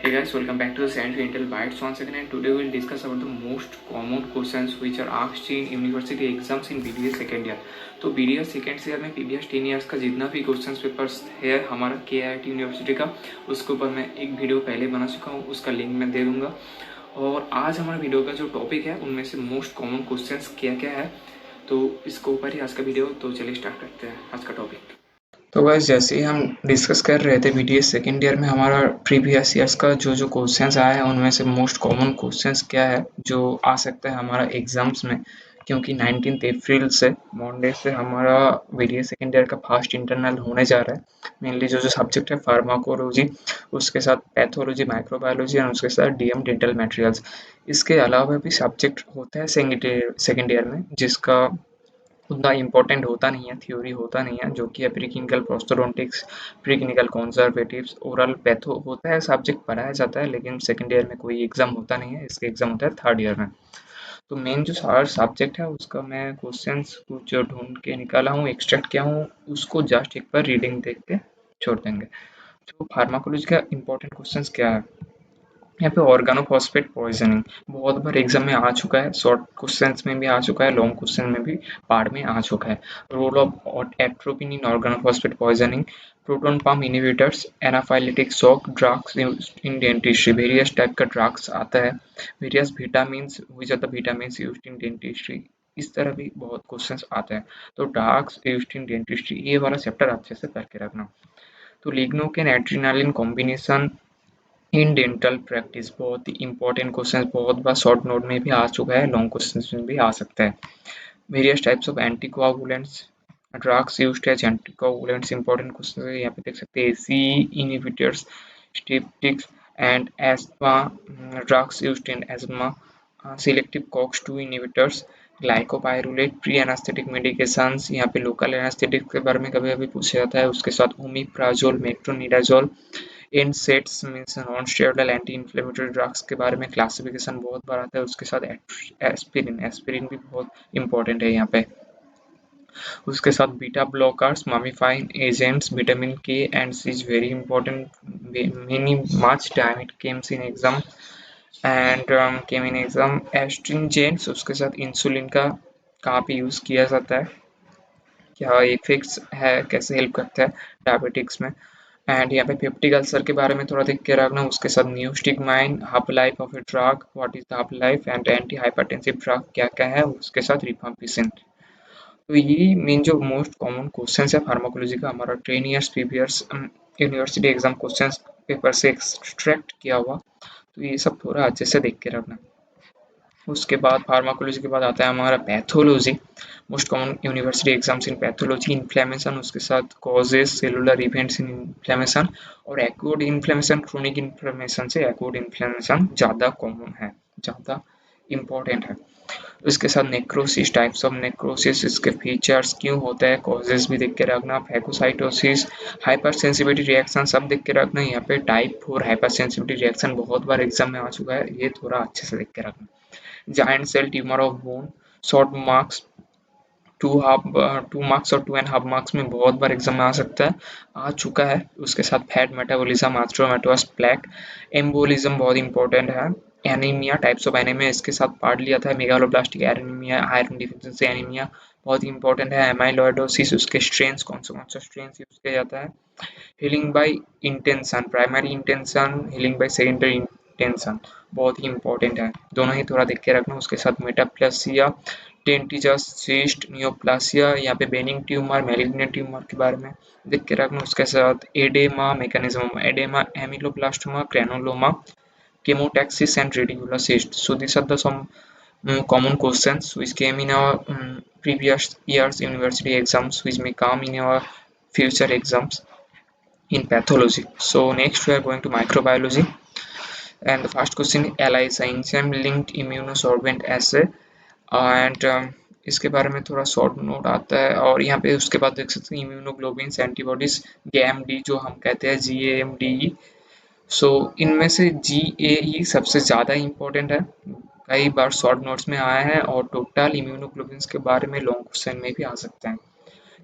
Hey guys, welcome back to the Science Intel Bytes once again, and today we'll discuss about the most common questions which are asked in university exams in BDS second year. तो BDS second year में PBS 10 years का जितना भी question papers है हमारा KIT university का, उसके ऊपर मैं एक वीडियो पहले बना चुका हूँ, उसका लिंक मैं दे दूँगा। और आज हमारा वीडियो का जो टॉपिक है उनमें से मोस्ट कॉमन क्वेश्चंस क्या क्या है, तो इसके ऊपर ही आज का वीडियो। तो चलिए स्टार्ट करते हैं आज का टॉपिक। तो गाइस, जैसे ही हम डिस्कस कर रहे थे BDS सेकेंड ईयर में हमारा प्रीवियस ईयर्स का जो क्वेश्चंस आए हैं उनमें से मोस्ट कॉमन क्वेश्चंस क्या है जो आ सकता है हमारा एग्जाम्स में, क्योंकि 19 अप्रैल से मंडे से हमारा BDS सेकेंड ईयर का फर्स्ट इंटरनल होने जा रहा है। मेनली जो सब्जेक्ट है फार्माकोलॉजी, उसके साथ पैथोलॉजी, माइक्रोबायोलॉजी और उसके साथ DM डेंटल मटेरियल्स। इसके अलावा भी सब्जेक्ट होता है सेकेंड ईयर में जिसका उतना इम्पोर्टेंट होता नहीं है, थ्योरी होता नहीं है, जो कि है preclinical prosthodontics, preclinical conservatives, oral patho होता है, सब्जेक्ट पढ़ाया जाता है, लेकिन सेकंड ईयर में कोई एग्जाम होता नहीं है, इसका एग्जाम होता है थर्ड ईयर में। तो मेन जो सारा सब्जेक्ट है उसका मैं क्वेश्चंस कुछ जो ढूंढ के निकाला हूँ, एक्सट्रैक्ट किया हूँ, उसको जस्ट एक बार रीडिंग देख के छोड़ देंगे। तो फार्माकोलॉजी का इंपॉर्टेंट क्वेश्चंस क्या है, यहाँ पे ऑर्गेनोफॉस्फेट पॉइजनिंग बहुत बार एग्जाम में आ चुका है, शॉर्ट क्वेश्चंस में भी आ चुका है, लॉन्ग क्वेश्चन में भी पार्ट में आ चुका है। Role of atropine in organophosphate poisoning, proton pump inhibitors, anaphylactic shock, drugs in dentistry, various type का ड्रग्स आता है, various vitamins, which are the vitamins used in dentistry, इस तरह भी बहुत क्वेश्चंस आते हैं। तो ड्रग्स यूज्ड इन डेंटिस्ट्री ये वाला चैप्टर अच्छे से करके रखना। तो lignocaine adrenaline combination in dental practice बहुत ही इंपॉर्टेंट क्वेश्चन, बहुत बार शॉर्ट नोट में भी आ चुका है, लॉन्ग क्वेश्चन में भी आ सकता है। Various types of anticoagulants, drugs used as anticoagulants, important question है, यहाँ पे देख सकते हैं ACE inhibitors, styptics and asthma, drugs used in asthma, selective COX-2 inhibitors, glycopyrrolate, pre anaesthetic medications, यहाँ पे लोकल एनास्थेटिक के बारे में कभी कभी पूछा जाता है, उसके साथ omeprazole, metronidazole, NSAIDs means non steroidal anti inflammatory drugs के बारे में क्लासिफिकेशन बहुत बार आता है, उसके साथ एस्पिरिन भी बहुत इंपॉर्टेंट है यहाँ पे। उसके साथ beta blockers, mummifying agents, vitamin K and C is very important, many much time it comes in exam and came in exam. Astringents, उसके साथ इंसुलिन का कहाँ पे यूज किया जाता है, क्या इफेक्ट्स है, कैसे हेल्प करता है डायबिटिक्स में। एंड यहाँ पे पेप्टिक अल्सर के बारे में थोड़ा देख के रखना, उसके साथ neostigmine, half life of a drug, what is the half life, and anti hypertensive drug क्या क्या है, उसके साथ रिफाम्पिसिन। तो ये मेन जो मोस्ट कॉमन क्वेश्चन है फार्माकोलॉजी का हमारा 10 years previous university exam question paper से एक्सट्रैक्ट किया हुआ, तो ये सब थोड़ा अच्छे से देख के रखना। उसके बाद फार्माकोलॉजी के बाद आता है हमारा pathology, most common university exams इन पैथोलॉजी, इन्फ्लेमेशन, उसके साथ causes, cellular events in inflammation, और एक्यूट इन्फ्लेमेशन, क्रोनिक इन्फ्लेमेशन से एक्यूट इन्फ्लेमेशन ज़्यादा कॉमन है, ज़्यादा इम्पोर्टेंट है। उसके साथ नेक्रोसिस, टाइप्स ऑफ नेक्रोसिस, इसके फीचर्स, क्यों होता है, कॉजेस भी देख के रखना, फैगोसाइटोसिस, हाइपर सेंसिटिविटी रिएक्शन सब देख के रखना। यहाँ पे टाइप 4 हाइपर सेंसिटिविटी रिएक्शन बहुत बार एग्जाम में आ चुका है, ये थोड़ा अच्छे से देख के रखना। Giant cell tumour of bone, short marks, 2 marks और 2.5 मार्क्स में बहुत बार एग्जाम में आ सकता है, आ चुका है। उसके साथ fat metabolism, atheromatous plaque, embolism बहुत इंपॉर्टेंट है। एनीमिया, टाइप्स ऑफ एनीमिया, इसके साथ पार्ट लिया था, megaloblastic anaemia, iron deficiency anaemia बहुत इंपॉर्टेंट है। एमाइलॉइडोसिस, उसके स्ट्रेन्स कौन सा स्ट्रेन्स यूज किया जाता है। Healing by intention, primary intention, healing by secondary intention बहुत ही इंपॉर्टेंट है, दोनों ही थोड़ा देख के रखना। उसके साथ मेटाप्लेसिया, टेंटिजस सिस्ट, नियोप्लासिया, यहाँ पे बेनिंग ट्यूमर, मैलिग्नेंट ट्यूमर के बारे में देख के रखना। उसके साथ oedema, mechanism oedema, ameloblastoma, granuloma, chemotaxis and radicular cysts. So these are the some common questions which came in our previous years university exams, which may come in our future exams in pathology. So next we are going to microbiology, and the first question is ELISA, enzyme linked immunosorbent assay, and इसके बारे में थोड़ा short note आता है। और यहाँ पे उसके बाद देख सकते हैं इम्यूनोग्लोबिन्स, एंटीबॉडीज, GAMD जो हम कहते हैं, GAMDE। सो इनमें से GAE सबसे ज़्यादा इम्पोर्टेंट है, कई बार शॉर्ट नोट्स में आया है, और टोटल इम्यूनोग्लोबिन्स के बारे में लॉन्ग क्वेश्चन में भी आ सकते हैं।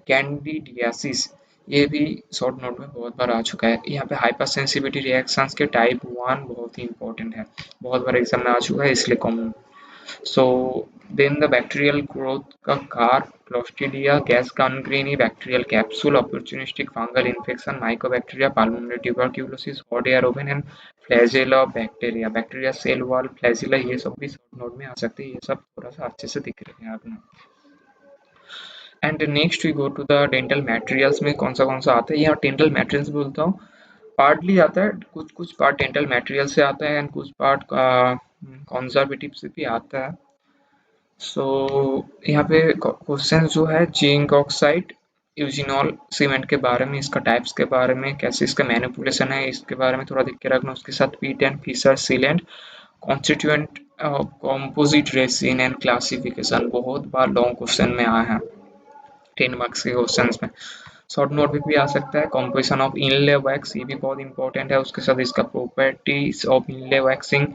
कैंडिडियासिस, ये भी शॉर्ट नोट में बहुत बार आ चुका है। यहाँ पे हाइपर सेंसिटिविटी रिएक्शंस के टाइप 1 बहुत ही इंपॉर्टेंट है, बहुत बार एग्जाम में आ चुका है इसलिए common. So then the bacterial growth का car, clostridia, gas gangrene, bacterial capsule, opportunistic fungal infection, mycobacteria, pulmonary tuberculosis, hot air oven and flagella bacteria, bacteria cell wall, flagella, ये सब भी शॉर्ट नोट में आ सकते हैं। ये सब थोड़ा सा अच्छे से दिख रहे हैं आपने। And next we go to the dental materials में कौन सा आता है। यहाँ डेंटल मटेरियल्स बोलता हूँ, पार्टली आता है, कुछ कुछ पार्ट डेंटल मटेरियल से आता है एंड कुछ पार्ट कंजर्वेटिव से भी आता है। सो यहाँ पे क्वेश्चन जो है जिंक ऑक्साइड, यूजिनॉल सीमेंट के बारे में, इसका टाइप्स के बारे में, कैसे इसका मैनिपुलेशन है इसके बारे में थोड़ा देख के रखना। उसके साथ pit and fissure sealant, constituent composite resin and classification, बहुत बार लॉन्ग क्वेश्चन में आया है 10 मार्क्स के क्वेश्चन में। शॉर्ट नोट में भी आ सकता है। कॉम्पोजिशन ऑफ इनले वैक्स, ये भी बहुत इंपॉर्टेंट है। उसके साथ इसका properties of inlay waxing,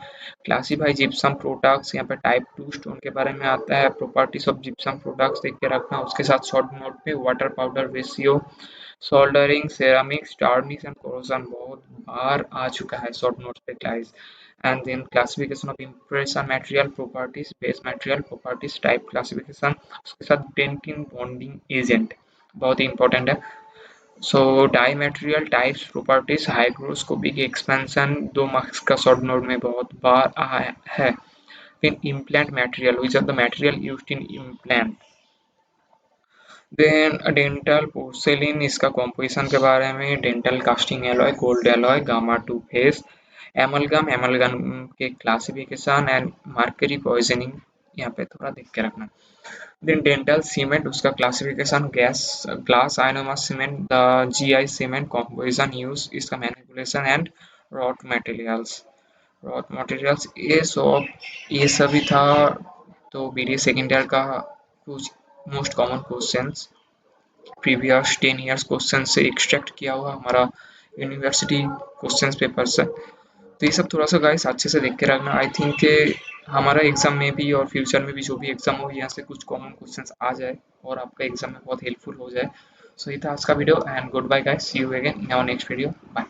classify gypsum products, यहाँ पे टाइप 2 स्टोन के बारे में आता है। प्रॉपर्टीज ऑफ जिप्सम प्रोडक्ट्स देख के रखना। उसके साथ शॉर्ट नोट पे water powder ratio, soldering, ceramics, tarnish and corrosion, बहुत बार आ चुका है शॉर्ट नोट पे guys. And then classification of impression material properties, base material properties, type classification, उसके साथ डेंटिन बॉन्डिंग एजेंट बहुत ही इंपॉर्टेंट है। So die material types properties, hygroscopic expansion, 2 marks का शॉर्ट नोट में बहुत बार आया है। फिर implant material, which are the material used in implant. Then dental porcelain, इसका कॉम्पोजिशन के बारे में, dental casting alloy, gold alloy, gamma 2 phase, amalgam, amalgam के क्लासिफिकेशन एंड मर्करी पॉइजनिंग, यहाँ पे थोड़ा देख के रखना। देन डेंटल सीमेंट, उसका classification, gas glass ionomer cement, the GI cement, composition use, इसका मैनिपुलेशन एंड रॉट मटेरियल्स, ये सभी था। तो बीडी सेकेंड ईयर का कुछ most common questions previous 10 years question से एक्सट्रैक्ट किया हुआ हमारा यूनिवर्सिटी क्वेश्चंस पेपर से। तो ये सब थोड़ा सा गाइस अच्छे से देख के रखना। आई थिंक कि हमारा एग्जाम में भी और फ्यूचर में भी जो भी एग्जाम हो, यहाँ से कुछ कॉमन क्वेश्चंस आ जाए और आपका एग्जाम में बहुत हेल्पफुल हो जाए। सो ये था आज का video and goodbye guys, see you again in our next video, bye.